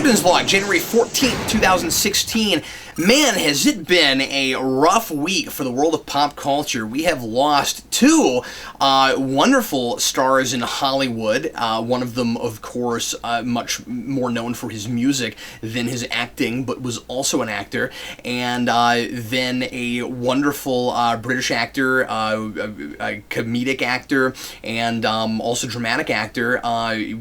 Captain's Log, January 14th, 2016. Man, has it been a rough week for the world of pop culture. We have lost two wonderful stars in Hollywood. One of them, of course, much more known for his music than his acting, but was also an actor. And then a wonderful British actor, a comedic actor, and also dramatic actor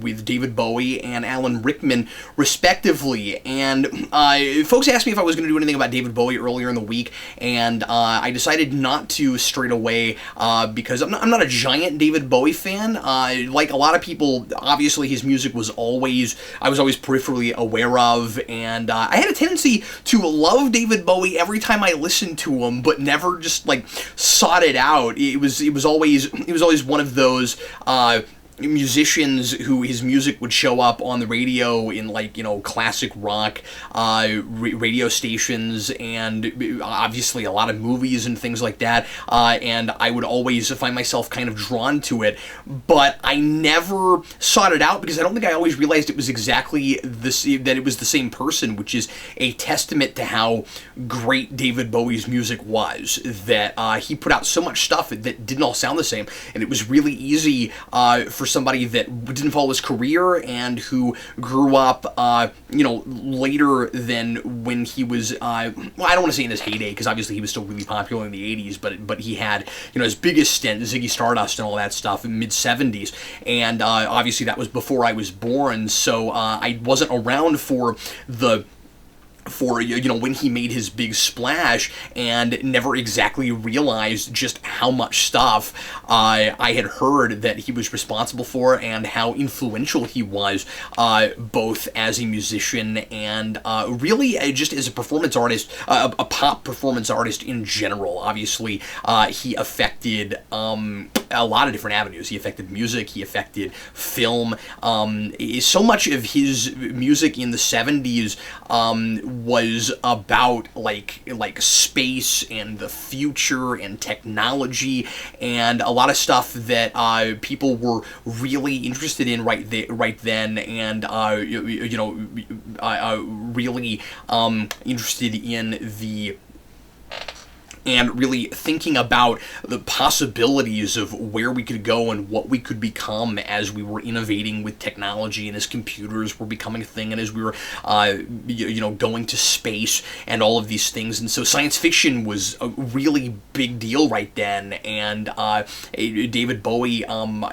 with David Bowie and Alan Rickman, respectively. And folks asked me if I was going to do anything about David Bowie earlier in the week, and I decided not to straight away because I'm not a giant David Bowie fan. Like a lot of people, obviously his music I was always peripherally aware of, and I had a tendency to love David Bowie every time I listened to him, but never just like sought it out. It was always one of those musicians who his music would show up on the radio in, like, classic rock radio stations, and obviously a lot of movies and things like that, and I would always find myself kind of drawn to it, but I never sought it out because I don't think I always realized it was exactly that it was the same person, which is a testament to how great David Bowie's music was, that he put out so much stuff that didn't all sound the same, and it was really easy for somebody that didn't follow his career and who grew up, later than when he was, I don't want to say in his heyday, because obviously he was still really popular in the 80s, but he had, his biggest stint, Ziggy Stardust and all that stuff in mid-70s, and obviously that was before I was born, so I wasn't around for when he made his big splash, and never exactly realized just how much stuff I had heard that he was responsible for, and how influential he was, both as a musician and really just as a performance artist, a pop performance artist in general. Obviously, he affected a lot of different avenues. He affected music, he affected film. So much of his music in the 70s was about like space and the future and technology, and a lot of stuff that people were really interested in right then, and really interested in and really thinking about the possibilities of where we could go and what we could become as we were innovating with technology, and as computers were becoming a thing, and as we were, going to space and all of these things. And so science fiction was a really big deal right then, and David Bowie, and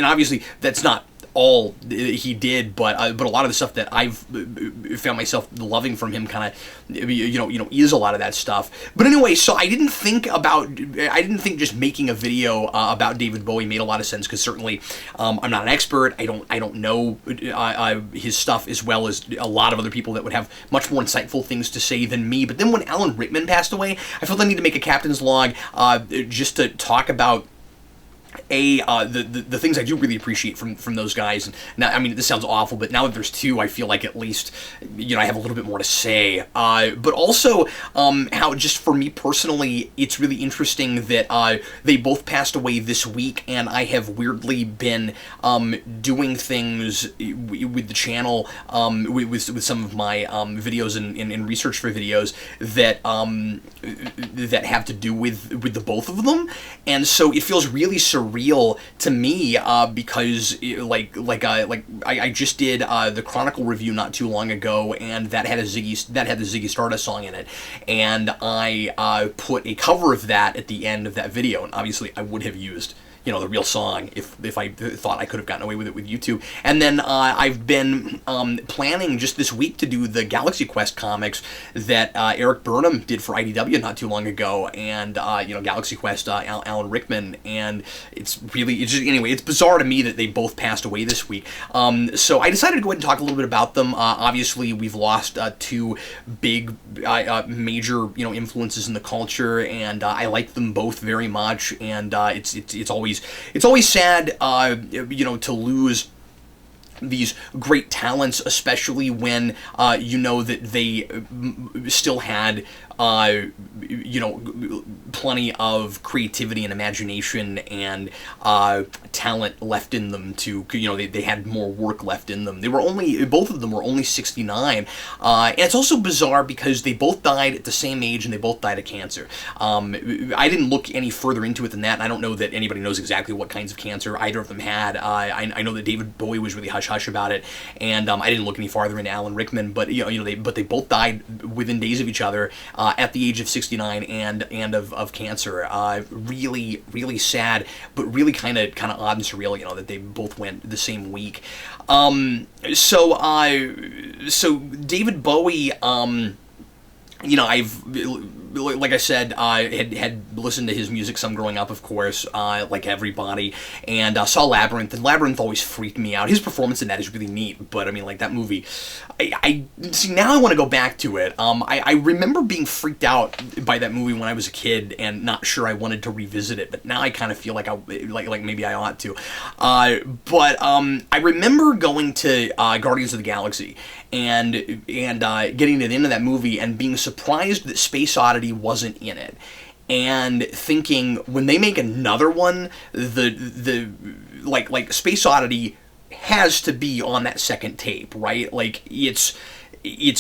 obviously that's not all he did, but a lot of the stuff that I've found myself loving from him kind of, is a lot of that stuff. But anyway, so I didn't think just making a video about David Bowie made a lot of sense, because certainly I'm not an expert. I don't know his stuff as well as a lot of other people that would have much more insightful things to say than me. But then when Alan Rickman passed away, I felt I need to make a Captain's Log just to talk about the things I do really appreciate from those guys. And now, I mean, this sounds awful, but now that there's two, I feel like at least, I have a little bit more to say. But also, how just for me personally, it's really interesting that they both passed away this week, and I have weirdly been doing things with the channel, with some of my videos and research for videos that that have to do with the both of them, and so it feels really surreal to me, because I just did the Chronicle review not too long ago, and that had the Ziggy Stardust song in it, and I put a cover of that at the end of that video, and obviously I would have used the real song if I thought I could have gotten away with it with YouTube. And then I've been planning just this week to do the Galaxy Quest comics that Eric Burnham did for IDW not too long ago, and Galaxy Quest, Alan Rickman, and it's bizarre to me that they both passed away this week. So I decided to go ahead and talk a little bit about them. Obviously, we've lost two big major influences in the culture, and I like them both very much, and it's always sad, to lose these great talents, especially when that they still had plenty of creativity and imagination and talent left in them to, they had more work left in them. Both of them were only 69, and it's also bizarre because they both died at the same age and they both died of cancer. I didn't look any further into it than that, and I don't know that anybody knows exactly what kinds of cancer either of them had. I know that David Bowie was really hush-hush about it, and I didn't look any farther into Alan Rickman, but they both died within days of each other at the age of 69 and of cancer. Really, really sad, but really kind of odd and surreal, that they both went the same week. So David Bowie, like I said, I had listened to his music some growing up, of course, like everybody, and saw Labyrinth, and Labyrinth always freaked me out. His performance in that is really neat, but I mean, like, that movie, I see, now I want to go back to it. I remember being freaked out by that movie when I was a kid and not sure I wanted to revisit it, but now I kind of feel like maybe I ought to. But I remember going to Guardians of the Galaxy and getting to the end of that movie and being surprised that Space Oddity wasn't in it, and thinking, when they make another one, the Space Oddity has to be on that second tape, right? Like, it's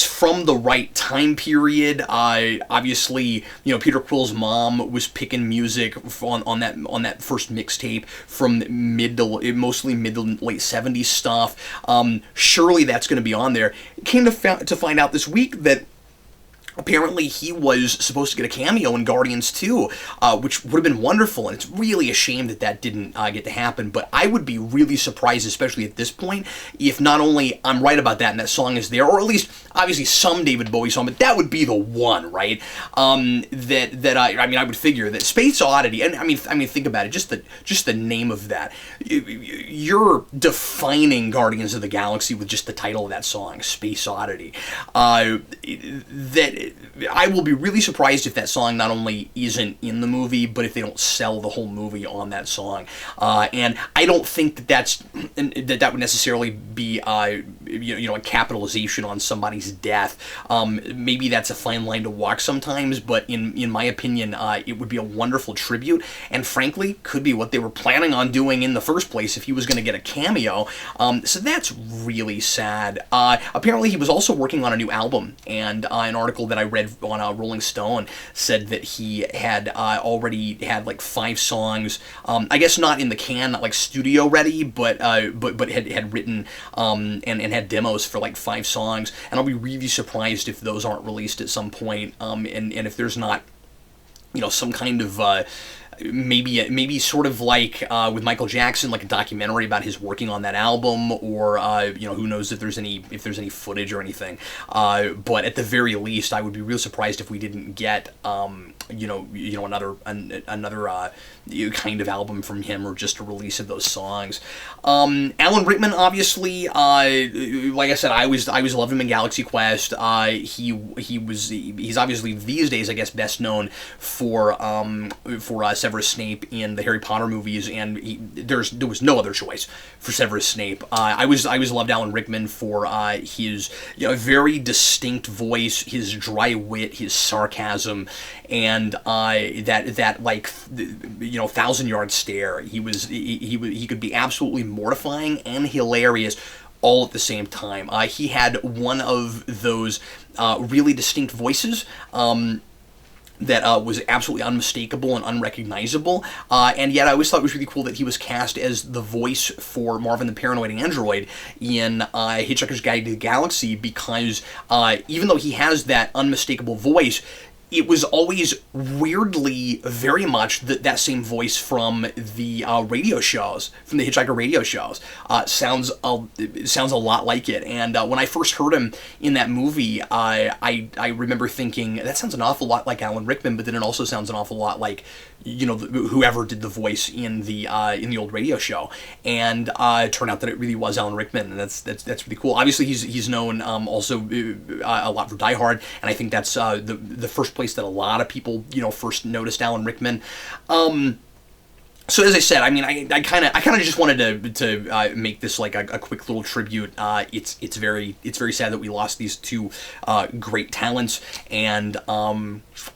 from the right time period. Obviously, Peter Quill's mom was picking music on that first mixtape from mostly mid to late 70s stuff. Surely that's going to be on there. Came to find out this week that apparently he was supposed to get a cameo in Guardians 2, which would have been wonderful, and it's really a shame that didn't get to happen, but I would be really surprised, especially at this point, if not only I'm right about that and that song is there, or at least, obviously, some David Bowie song, but that would be the one, right? I would figure that Space Oddity, and I mean, think about it, just the name of that. You're defining Guardians of the Galaxy with just the title of that song, Space Oddity. I will be really surprised if that song not only isn't in the movie, but if they don't sell the whole movie on that song. And I don't think that would necessarily be a capitalization on somebody's death. Maybe that's a fine line to walk sometimes, but in my opinion, it would be a wonderful tribute, and frankly, could be what they were planning on doing in the first place if he was going to get a cameo. So that's really sad. Apparently, he was also working on a new album, and an article that I read on Rolling Stone said that he had already had like 5 songs. I guess not in the can, not like studio ready, but had written and had demos for like 5 songs. And I'll be really surprised if those aren't released at some point. And if there's not, some kind of maybe sort of like with Michael Jackson, like a documentary about his working on that album, or who knows if there's any footage or anything. But at the very least, I would be real surprised if we didn't get another kind of album from him, or just a release of those songs. Alan Rickman, obviously, like I said, I always loved him in Galaxy Quest. He's obviously these days, I guess, best known for Severus Snape in the Harry Potter movies, and there was no other choice for Severus Snape. I always loved Alan Rickman for his very distinct voice, his dry wit, his sarcasm, and that 1,000-yard stare. He could be absolutely mortifying and hilarious all at the same time. He had one of those really distinct voices that was absolutely unmistakable and unrecognizable, and yet I always thought it was really cool that he was cast as the voice for Marvin the Paranoid Android in Hitchhiker's Guide to the Galaxy, because even though he has that unmistakable voice, it was always weirdly very much that same voice from the radio shows, from the Hitchhiker radio shows. Sounds a lot like it. And when I first heard him in that movie, I remember thinking, that sounds an awful lot like Alan Rickman, but then it also sounds an awful lot like whoever did the voice in the old radio show. And it turned out that it really was Alan Rickman, and that's really cool. Obviously, he's known also a lot for Die Hard, and I think that's the first place that a lot of people first noticed Alan Rickman. So as I said, I mean, I kind of just wanted to make this like a quick little tribute. It's very sad that we lost these two great talents, and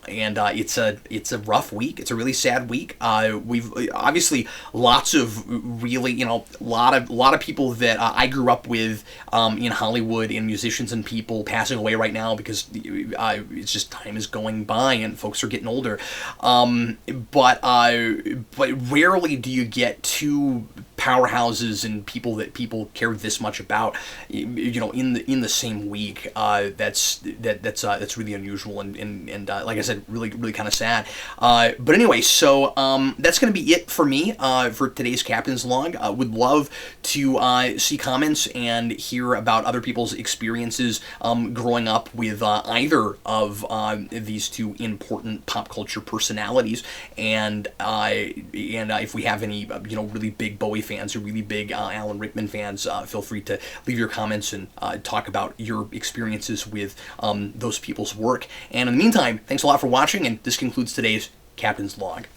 it's a rough week. It's a really sad week. We've obviously lots of really, a lot of people that I grew up with in Hollywood, and musicians and people passing away right now because it's just time is going by and folks are getting older. But rarely do you get two powerhouses and people that people care this much about, in the same week. That's really unusual and like I said, really kind of sad. But anyway, so that's going to be it for me for today's Captain's Log. Would love to see comments and hear about other people's experiences growing up with either of these two important pop culture personalities, and if we have any really big Bowie fans or really big Alan Rickman fans, feel free to leave your comments and talk about your experiences with those people's work. And in the meantime, thanks a lot for watching, and this concludes today's Captain's Log.